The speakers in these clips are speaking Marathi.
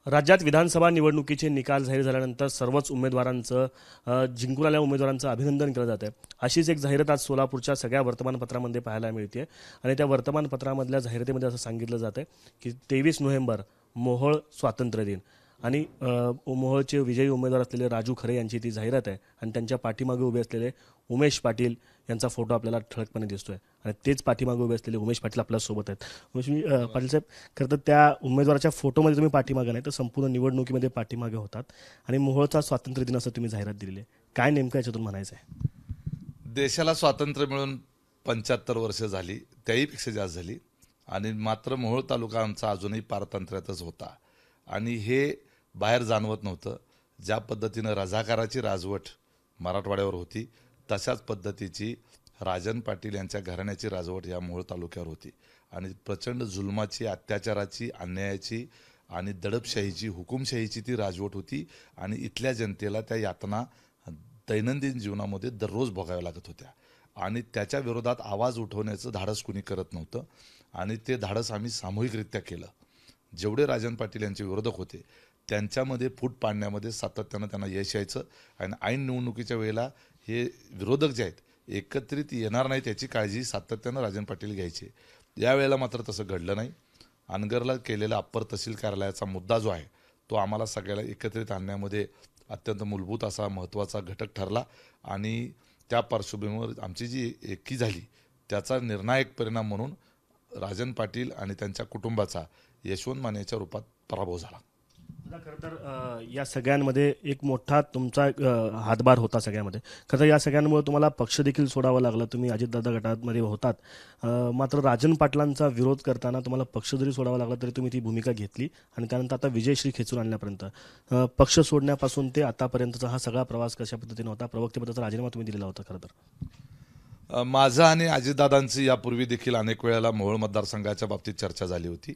राज्यात विधानसभा निवडणुकीचे निकाल जाहीर झाल्यानंतर सर्वच उमेदवारांचं जिंकून आलेल्या उमेदवारांचं अभिनंदन केलं जातं. अशीच एक जाहिरात आज सोलापूरच्या सगळ्या वर्तमानपत्रामध्ये पाहायला मिळते आणि त्या वर्तमानपत्रामधल्या जाहिरातीमध्ये असं सांगितलं जातं की 23 नोव्हेंबर मोहोळ स्वातंत्र्य दिन आणि मोहोळचे विजयी उमेदवार असलेले राजू खरे यांची ती जाहिरात आहे आणि त्यांच्या पाठीमागे उभे असलेले उमेश पाटील यांचा फोटो आपल्याला ठळकपणे दिसतोय आणि तेच पाठीमागे उभे असलेले उमेश पाटील आपल्यासोबत आहेत. पाटील साहेब, खरं तर त्या उमेदवाराच्या फोटोमध्ये तुम्ही पाठीमागे नाही तर संपूर्ण निवडणुकीमध्ये पाठीमागे होतात आणि मोहोळचा स्वातंत्र्य दिन असं तुम्ही जाहिरात दिलेली आहे. काय नेमकं याच्यातून म्हणायचं आहे? देशाला स्वातंत्र्य मिळून 75 वर्ष झाली, त्याहीपेक्षा जास्त झाली आणि मात्र मोहोळ तालुका आमचा अजूनही पारतंत्र्यातच होता आणि हे बाहेर जाणवत नव्हतं. ज्या पद्धतीनं रझाकाराची राजवट मराठवाड्यावर होती तशाच पद्धतीची राजन पाटील यांच्या घराण्याची राजवट या मोहोळ तालुक्यावर होती आणि प्रचंड जुलमाची, अत्याचाराची, अन्यायाची आणि दडपशाहीची, हुकुमशाहीची ती राजवट होती आणि इथल्या जनतेला त्या यातना दैनंदिन जीवनामध्ये दररोज भोगाव्या लागत होत्या आणि त्याच्या विरोधात आवाज उठवण्याचं धाडस कुणी करत नव्हतं आणि ते धाडस आम्ही सामूहिकरित्या केलं. जेवढे राजन पाटील यांचे विरोधक होते त्यांच्यामध्ये फूट पाडण्यामध्ये सातत्यानं त्यांना यश यायचं आणि ऐन निवडणुकीच्या वेळेला हे विरोधक जे आहेत एकत्रित येणार नाही त्याची काळजी सातत्यानं राजन पाटील घ्यायचे. यावेळेला मात्र तसं घडलं नाही. अनगरला केलेला अप्पर तहसील कार्यालयाचा मुद्दा जो आहे तो आम्हाला सगळ्याला एकत्रित आणण्यामध्ये अत्यंत मूलभूत असा महत्त्वाचा घटक ठरला आणि त्या पार्श्वभूमीवर आमची जी एकी झाली त्याचा निर्णायक परिणाम म्हणून राजन पाटील आणि त्यांच्या कुटुंबाचा यशवंत मानेच्या रूपात पराभव झाला. खरं तर या सगळ्यांमध्ये एक मोठा तुमचा हातभार होता सगळ्यामध्ये. खरं तर या सगळ्यांमुळे तुम्हाला पक्ष देखील सोडावा लागला. तुम्ही अजितदादा गटामध्ये होतात, मात्र राजन पाटलांचा विरोध करताना तुम्हाला पक्ष जरी सोडावा लागला तरी तुम्ही ती भूमिका घेतली आणि त्यानंतर आता विजयश्री खेचून आणण्यापर्यंत पक्ष सोडण्यापासून ते आतापर्यंतचा हा सगळा प्रवास कशा पद्धतीने होता? प्रवक्तेपदाचा राजीनामा तुम्ही दिलेला होता. खरं तर माझं आणि अजितदादांची यापूर्वी देखील अनेक वेळेला मोहोळ मतदारसंघाच्या बाबतीत चर्चा झाली होती.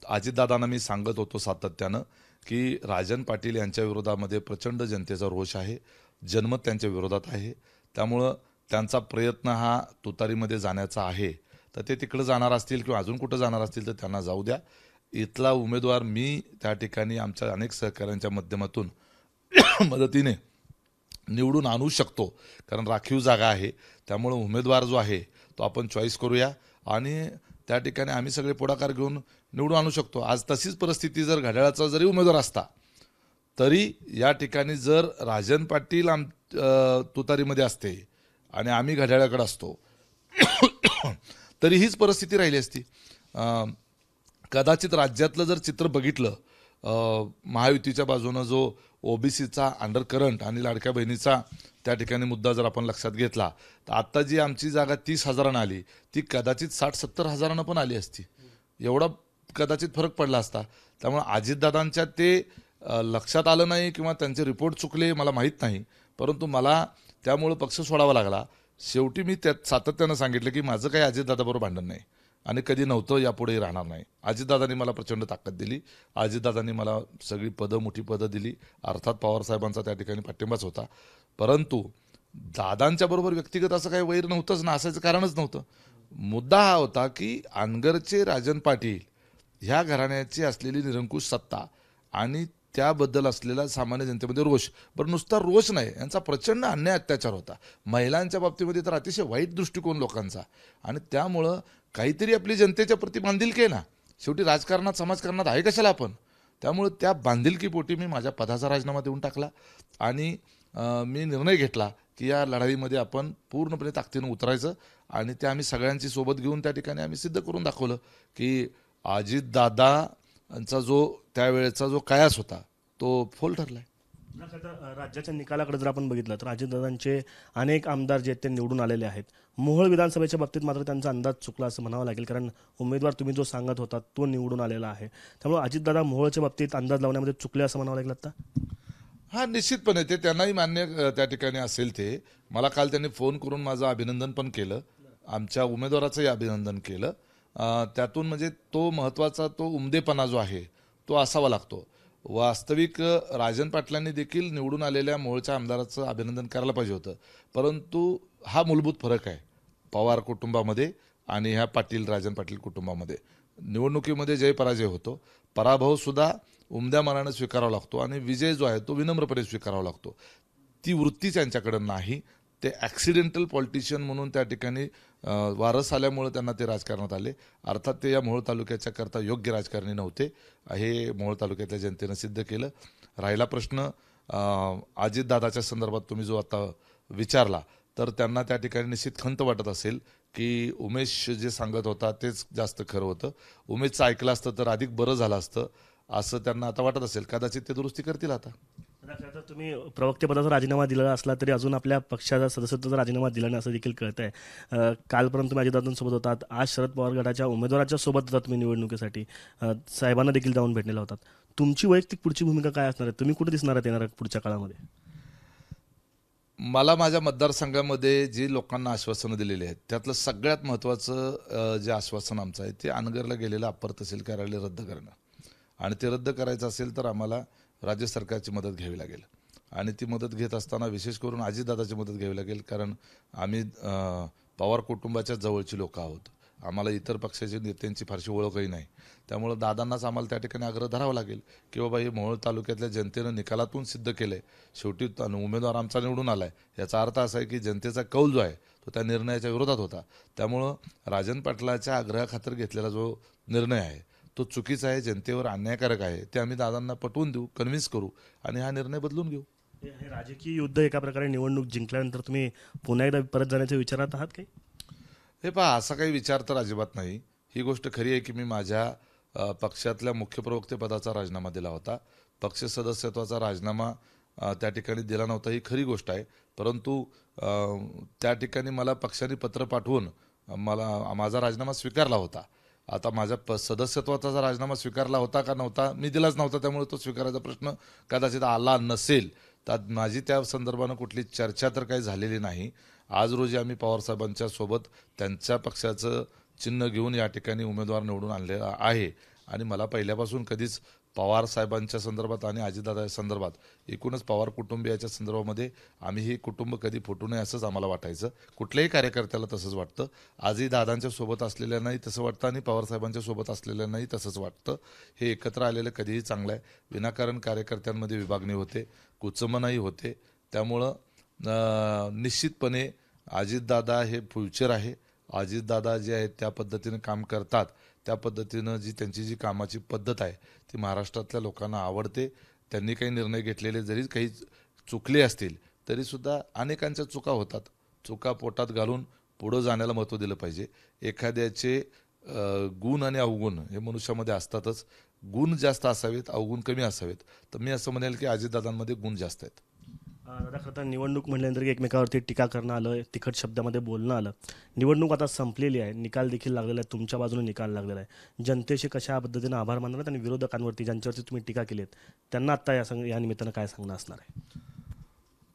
अजितदादांना मी सांगत होतो सातत्यानं की राजन पाटील यांच्या विरोधामध्ये प्रचंड जनतेचा रोष आहे, जनमत त्यांच्या विरोधात आहे, त्यामुळं त्यांचा प्रयत्न हा तुतारीमध्ये जाण्याचा आहे. तर ते तिकडं जाणार असतील किंवा अजून कुठं जाणार असतील तर त्यांना जाऊ द्या. इथला उमेदवार मी त्या ठिकाणी आमच्या अनेक सहकाऱ्यांच्या माध्यमातून मदतीने निवडून आणू शकतो, कारण राखीव जागा आहे. त्यामुळं उमेदवार जो आहे तो आपण चॉईस करूया आणि त्या ठिकाणी आम्ही सगळे पुढाकार घेऊन निवडून आणू शकतो. आज तशीच परिस्थिती जर घड्याळाचा जरी उमेदवार असता तरी या ठिकाणी जर राजन पाटील तुतारीमध्ये असते आणि आम्ही घड्याळाकडे असतो तरी हीच परिस्थिती राहिली असती. कदाचित राज्यातलं जर चित्र बघितलं, महायुतीच्या बाजूनं जो ओबीसीचा अंडरकरंट आणि लाडक्या बहिणीचा त्या ठिकाणी मुद्दा जर आपण लक्षात घेतला तर आत्ता जी आमची जागा 30,000 आली ती कदाचित 60-70 हजारांना पण आली असती. एवढा कदाचित फरक पडला असता. त्यामुळे अजितदादांच्या ते लक्षात आलं नाही किंवा त्यांचे रिपोर्ट चुकले मला माहीत नाही, परंतु मला त्यामुळं पक्ष सोडावा लागला. शेवटी मी त्यात सातत्यानं सांगितलं की माझं काही अजितदादाबरोबर भांडण नाही आणि कधी नव्हतं, यापुढेही राहणार नाही. अजितदादांनी मला प्रचंड ताकद दिली, अजितदादांनी मला सगळी पदं, मोठी पदं दिली. अर्थात पवारसाहेबांचा त्या ठिकाणी पाठिंबाच होता, परंतु दादांच्या बरोबर व्यक्तिगत असं काही वैर नव्हतंच ना, असायचं कारणच नव्हतं. मुद्दा हा होता की अनगरचे राजन पाटील ह्या घराण्याची असलेली निरंकुश सत्ता आणि त्याबद्दल असलेला सामान्य जनतेमध्ये रोष, बरं नुसता रोष नाही, यांचा प्रचंड अन्याय अत्याचार होता. महिलांच्या बाबतीमध्ये तर अतिशय वाईट दृष्टिकोन लोकांचा आणि त्यामुळं काहीतरी आपली जनतेच्या प्रती बांधिलकी आहे ना, शेवटी राजकारणात समाजकारणात आहे कशाला आपण. त्यामुळं त्या बांधिलकीपोटी मी माझ्या पदाचा राजीनामा देऊन टाकला आणि मी निर्णय घेतला की या लढाईमध्ये आपण पूर्णपणे ताकदीनं उतरायचं आणि ते आम्ही सगळ्यांची सोबत घेऊन त्या ठिकाणी आम्ही सिद्ध करून दाखवलं की अजितदादांचा जो त्यावेळेचा जो कयास होता तो फोल ठरलाय. राज्याच्या निकालाकडे जर आपण बघितलं तर अजितदादांचे अनेक आमदार जे आहेत ते निवडून आलेले आहेत. मोहोळ विधानसभेच्या बाबतीत मात्र त्यांचा अंदाज चुकला असं म्हणावं लागेल, कारण उमेदवार तुम्ही जो सांगत होता तो निवडून आलेला आहे. त्यामुळे अजितदादा मोहोळच्या बाबतीत अंदाज लावण्यामध्ये चुकले असं म्हणावं लागेल आता. हा, निश्चितपणे ते त्यांनाही मान्य त्या ठिकाणी असेल. ते मला काल त्यांनी फोन करून माझं अभिनंदन पण केलं, आमच्या उमेदवाराचंही अभिनंदन केलं. त्यातून म्हणजे तो महत्त्वाचा तो उमदेपणा जो आहे तो असावा लागतो. वास्तविक राजन पाटलांनी देखील निवडून आलेल्या मोहोळच्या आमदाराचं अभिनंदन करायला पाहिजे होतं, परंतु हा मूलभूत फरक आहे पवार कुटुंबामध्ये आणि ह्या राजन पाटील कुटुंबामध्ये. निवडणुकीमध्ये जय पराजय होतो, पराभवसुद्धा उमद्या मनानं स्वीकारावा लागतो आणि विजय जो आहे तो विनम्रपणे स्वीकारावा लागतो. ती वृत्ती त्यांच्याकडे नाही. ते ॲक्सिडेंटल पॉलिटिशियन म्हणून त्या ठिकाणी वारस आल्यामुळे त्यांना ते राजकारणात आले. अर्थात ते या मोहोळ तालुक्याच्या करता योग्य राजकारणी नव्हते, हे मोहोळ तालुक्यातल्या जनतेनं सिद्ध केलं. राहिला प्रश्न अजितदादाच्या संदर्भात तुम्ही जो आता विचारला, तर त्यांना त्या ठिकाणी निश्चित खंत वाटत असेल की उमेश जे सांगत होता तेच जास्त खरं होतं, उमेशचं ऐकलं असतं तर अधिक बरं झालं असतं, असं त्यांना आता वाटत असेल. कदाचित ते दुरुस्ती करतील आता. आता तुम्ही प्रवक्तेपदाचा राजीनामा दिलेला असला तरी अजून आपल्या पक्षाचा सदस्यत्वाचा राजीनामा दिला नाही असं देखील कळत आहे. कालपर्यंत तुम्ही अजितदादांसोबत होतात, आज शरद पवार गटाच्या उमेदवाराच्या सोबत होता तुम्ही निवडणुकीसाठी, साहेबांना देखील जाऊन भेटलेला होतात. तुमची वैयक्तिक पुढची भूमिका काय असणार आहे? तुम्ही कुठे दिसणार आहात येणाऱ्या पुढच्या काळामध्ये? मला माझ्या मतदारसंघामध्ये जी लोकांना आश्वासनं दिलेली आहेत त्यातलं सगळ्यात महत्त्वाचं जे आश्वासन आमचं आहे ते अनगरला गेलेलं अप्पर तहसील कार्यालय रद्द करणं. आणि ते रद्द करायचं असेल तर आम्हाला राज्य सरकारची मदत घ्यावी लागेल. आणि ती मदत घेत असताना विशेष करून अजितदादाची मदत घ्यावी लागेल, कारण आम्ही पवार कुटुंबाच्या जवळची लोक आहोत. आम्हाला इतर पक्षाच्या नेत्यांची फारशी ओळखही नाही. त्यामुळं दादांनाच आम्हाला त्या ठिकाणी आग्रह धरावा लागेल की बाबा हे मोहोळ तालुक्यातल्या जनतेनं निकालातून सिद्ध केलं आहे. शेवटी उमेदवार आमचा निवडून आला आहे, याचा अर्थ असा आहे की जनतेचा कौल जो आहे तो त्या निर्णयाच्या विरोधात होता. त्यामुळं राजन पाटलाच्या आग्रहाखातर घेतलेला जो निर्णय आहे तो चुकीचा आहे, जनतेवर अन्यायकारक आहे. ते आम्ही दादांना पटवून देऊ, कन्व्हिन्स करू आणि हा निर्णय बदलून घेऊ. हे राजकीय युद्ध एका प्रकारे निवडणूक जिंकल्यानंतर तुम्ही पुन्हा एकदा परत जाण्याच्या विचारात आहात काही? हे पहा, असा काही विचार तर अजिबात नाही. ही गोष्ट खरी आहे की मी माझ्या पक्षातल्या मुख्य प्रवक्तेपदाचा राजीनामा दिला होता. पक्ष सदस्यत्वाचा राजीनामा त्या ठिकाणी दिला नव्हता, ही खरी गोष्ट आहे. परंतु त्या ठिकाणी मला पक्षाने पत्र पाठवून मला माझा राजीनामा स्वीकारला होता. आता माझ्या सदस्यत्वाचा राजीनामा स्वीकारला होता का नव्हता, मी दिलाच नव्हता, त्यामुळे तो स्वीकारायचा प्रश्न कदाचित आला नसेल. तर माझी त्या संदर्भानं कुठली चर्चा तर काही झालेली नाही. आज रोजी आम्ही पवारसाहेबांच्या सोबत त्यांच्या पक्षाचं चिन्ह घेऊन या ठिकाणी उमेदवार निवडून आणलेला आहे. आणि मला पहिल्यापासून कधीच पवार साहेबांच्या संदर्भात आणि अजितदादाच्या संदर्भात, एकूणच पवार कुटुंबियाच्या संदर्भामध्ये आम्ही हे कुटुंब कधी फुटू नये असंच आम्हाला वाटायचं. कुठल्याही कार्यकर्त्याला तसंच वाटतं. आजही दादांच्या सोबत असलेल्यांनाही तसं वाटतं आणि पवार साहेबांच्या सोबत असलेल्यांनाही तसंच वाटतं. हे एकत्र आलेलं कधीही चांगलं आहे. विनाकारण कार्यकर्त्यांमध्ये विभागणी होते, कुचमनाही होते. त्यामुळं निश्चितपणे अजितदादा हे फ्युचर आहे. अजितदादा जे आहेत त्या पद्धतीनं काम करतात, त्या पद्धतीनं त्यांची जी कामाची पद्धत आहे ती महाराष्ट्रातल्या लोकांना आवडते. त्यांनी काही निर्णय घेतलेले जरी काही चुकले असतील तरीसुद्धा अनेकांच्या चुका होतात. चुका पोटात घालून पुढं जाण्याला महत्त्व दिलं पाहिजे. एखाद्याचे गुण आणि अवगुण हे मनुष्यामध्ये असतातच. गुण जास्त असावेत, अवगुण कमी असावेत. तर मी असं म्हणेल की अजितदादांमध्ये गुण जास्त आहेत. दादा, खरं तर निवडणूक म्हटल्यानंतर एकमेकावरती टीका करणं आलं, तिखट शब्दामध्ये बोलणं आलं. निवडणूक आता संपलेली आहे, निकाल देखील लागलेला आहे, तुमच्या बाजूने निकाल लागलेला आहे. जनतेशी कशा पद्धतीनं आभार मानणार आणि विरोधकांवरती ज्यांच्यावरती तुम्ही टीका केली आहेत त्यांना आत्ता या निमित्तानं काय सांगणं असणार आहे?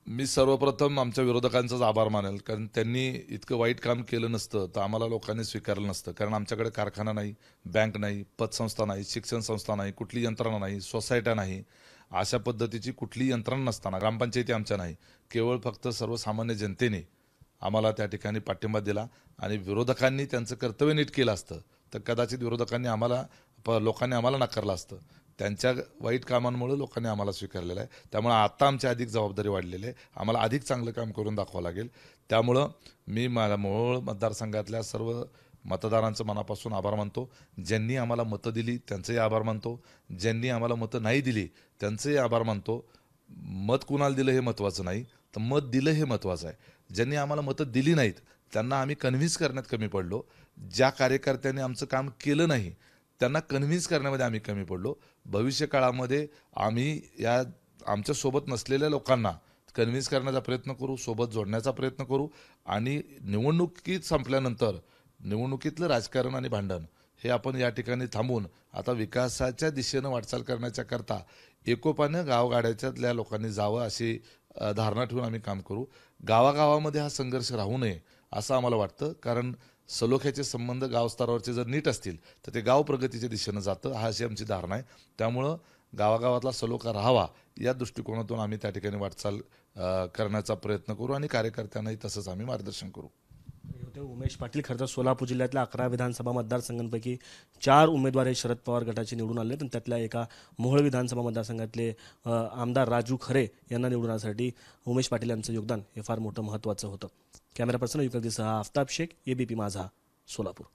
मी सर्वप्रथम आमच्या विरोधकांचाच आभार मानेल, कारण त्यांनी इतकं वाईट काम केलं नसतं तर आम्हाला लोकांनी स्वीकारलं नसतं. कारण आमच्याकडे कारखाना नाही, बँक नाही, पतसंस्था नाही, शिक्षण संस्था नाही, कुठली यंत्रणा नाही, सोसायट्या नाही, अशा पद्धतीची कुठली यंत्रणा नसताना, ग्रामपंचायती आमच्या नाही, केवळ फक्त सर्वसामान्य जनतेने आम्हाला त्या ठिकाणी पाठिंबा दिला. आणि विरोधकांनी त्यांचं कर्तव्य नीट केलं असतं तर कदाचित विरोधकांनी लोकांनी आम्हाला नाकारलं असतं. त्यांच्या वाईट कामांमुळे लोकांनी आम्हाला स्वीकारलेलं आहे. त्यामुळे आता आमची अधिक जबाबदारी वाढलेली आहे. आम्हाला अधिक चांगलं काम करून दाखवावं लागेल. त्यामुळं मी माझ्या मोहोळ मतदारसंघातल्या सर्व मतदारांचं मनापासून आभार मानतो. ज्यांनी आम्हाला मतं दिली त्यांचंही आभार मानतो, ज्यांनी आम्हाला मतं नाही दिली त्यांचंही आभार मानतो. मत कुणाला दिलं हे महत्त्वाचं नाही, तर मत दिलं हे महत्त्वाचं आहे. ज्यांनी आम्हाला मतं दिली नाहीत त्यांना आम्ही कन्व्हिन्स करण्यात कमी पडलो. ज्या कार्यकर्त्यांनी आमचं काम केलं नाही त्यांना कन्व्हिन्स करण्यामध्ये आम्ही कमी पडलो. भविष्य काळामध्ये आम्ही या आमच्यासोबत नसलेल्या लोकांना कन्व्हिन्स करण्याचा प्रयत्न करू, सोबत जोडण्याचा प्रयत्न करू. आणि निवडणुकीत संपल्यानंतर निवडणुकीतलं राजकारण आणि भांडण हे आपण या ठिकाणी थांबून आता विकासाच्या दिशेनं वाटचाल करण्याच्या करता एकोपानं गावगाड्याच्यातल्या लोकांनी जावं अशी धारणा ठेवून आम्ही काम करू. गावागावामध्ये हा संघर्ष राहू नये असं आम्हाला वाटतं, कारण सलोख्याचे संबंध गाव स्तरावरचे जर नीट असतील तर ते गाव प्रगतीच्या दिशेनं जातं, हा अशी आमची धारणा आहे. त्यामुळं गावागावातला सलोखा राहावा या दृष्टिकोनातून आम्ही त्या ठिकाणी वाटचाल करण्याचा प्रयत्न करू आणि कार्यकर्त्यांनाही तसंच आम्ही मार्गदर्शन करू. होते उमेश पाटील. खरं तर सोलापूर जिल्ह्यातल्या 11 विधानसभा मतदारसंघांपैकी 4 उमेदवार हे शरद पवार गटाचे निवडून आले, तर त्यातल्या एका मोहोळ विधानसभा मतदारसंघातले आमदार राजू खरे यांना निवडण्यासाठी उमेश पाटील यांचं योगदान हे फार मोठं महत्त्वाचं होतं. कॅमेरा पर्सन युगदीसह आफताब शेख, एबीपी माझा, सोलापूर.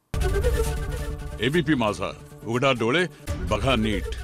एबीपी माझा, उघडा डोळे बघा नीट.